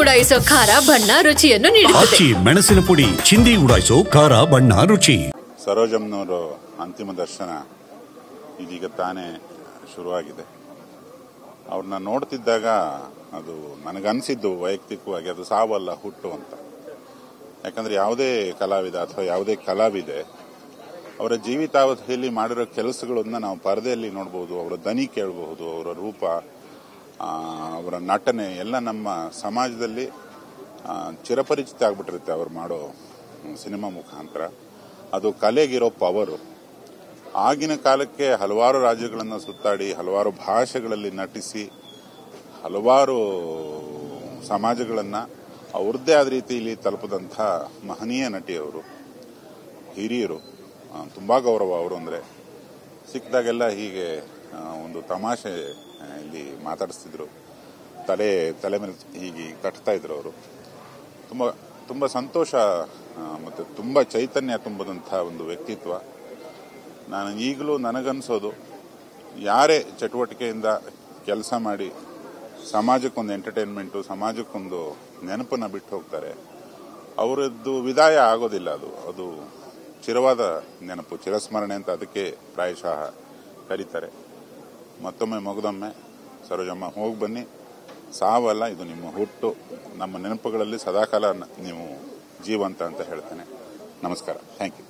ಉಡಾಯಿಸೋ ಖಾರ ಬಣ್ಣ ರುಚಿಯನ್ನು ನೀಡುತ್ತದೆ. ಮೆಣಸಿನ ಪುಡಿ ಚಿಂದಿ ಉಡಾಯಿಸೋ ಖಾರ ಬಣ್ಣ ರುಚಿ. ಸರೋಜಮ್ಮನವರು ಅಂತಿಮ ದರ್ಶನ ಇದೀಗ ತಾನೇ ಶುರುವಾಗಿದೆ. ಅವ್ರನ್ನ ನೋಡ್ತಿದ್ದಾಗ ಅದು ನನಗನ್ಸಿದ್ದು ವೈಯಕ್ತಿಕವಾಗಿ ಅದು ಸಾವಲ್ಲ, ಹುಟ್ಟು ಅಂತ. ಯಾಕಂದ್ರೆ ಯಾವುದೇ ಕಲಾವಿದ ಅಥವಾ ಯಾವುದೇ ಕಲಾವಿದೆ ಅವರ ಜೀವಿತಾವಧಿಯಲ್ಲಿ ಮಾಡಿರೋ ಕೆಲಸಗಳನ್ನ ನಾವು ಪರದೆಯಲ್ಲಿ ನೋಡಬಹುದು, ಅವರ ದನಿ ಕೇಳಬಹುದು, ಅವರ ರೂಪ, ಅವರ ನಟನೆ ಎಲ್ಲ ನಮ್ಮ ಸಮಾಜದಲ್ಲಿ ಚಿರಪರಿಚಿತ ಆಗ್ಬಿಟ್ಟಿರುತ್ತೆ ಅವ್ರು ಮಾಡೋ ಸಿನಿಮಾ ಮುಖಾಂತರ. ಅದು ಕಲೆಗಿರೋ ಪವರು. ಆಗಿನ ಕಾಲಕ್ಕೆ ಹಲವಾರು ರಾಜ್ಯಗಳನ್ನು ಸುತ್ತಾಡಿ ಹಲವಾರು ಭಾಷೆಗಳಲ್ಲಿ ನಟಿಸಿ ಹಲವಾರು ಸಮಾಜಗಳನ್ನು ಅವ್ರದ್ದೇ ಆದ ರೀತಿಯಲ್ಲಿ ತಲುಪದಂಥ ಮಹನೀಯ ನಟಿಯವರು, ಹಿರಿಯರು. ತುಂಬಾ ಗೌರವ ಅವರು ಅಂದರೆ. ಸಿಕ್ಕಿದಾಗೆಲ್ಲ ಹೀಗೆ ಒಂದು ತಮಾಷೆ ಇಲ್ಲಿ ಮಾತಾಡಿಸ್ತಿದ್ರು, ತಲೆ ಮೇಲೆ ಹೀಗೆ ತಟ್ತಾ ಇದ್ರು ಅವರು. ತುಂಬ ಸಂತೋಷ ಮತ್ತು ತುಂಬ ಚೈತನ್ಯ ತುಂಬದಂಥ ಒಂದು ವ್ಯಕ್ತಿತ್ವ. ನಾನು ಈಗಲೂ ನನಗನ್ಸೋದು, ಯಾರೇ ಚಟುವಟಿಕೆಯಿಂದ ಕೆಲಸ ಮಾಡಿ ಸಮಾಜಕ್ಕೊಂದು ಎಂಟರ್ಟೈನ್ಮೆಂಟು, ಸಮಾಜಕ್ಕೊಂದು ನೆನಪನ್ನು ಬಿಟ್ಟು ಹೋಗ್ತಾರೆ, ಅವರದ್ದು ವಿದಾಯ ಆಗೋದಿಲ್ಲ. ಅದು ಚಿರವಾದ ನೆನಪು, ಚಿರಸ್ಮರಣೆ ಅಂತ ಅದಕ್ಕೆ ಪ್ರಾಯಶಃ ಕರೀತಾರೆ. ಮತ್ತೊಮ್ಮೆ ಮಗದೊಮ್ಮೆ ಸರೋಜಮ್ಮ ಹೋಗಿ ಬನ್ನಿ. ಸಾವಲ್ಲ, ಇದು ನಿಮ್ಮ ಹುಟ್ಟು. ನಮ್ಮ ನೆನಪುಗಳಲ್ಲಿ ಸದಾಕಾಲ ನೀವು ಜೀವಂತ ಅಂತ ಹೇಳ್ತೇನೆ. ನಮಸ್ಕಾರ. Thank you.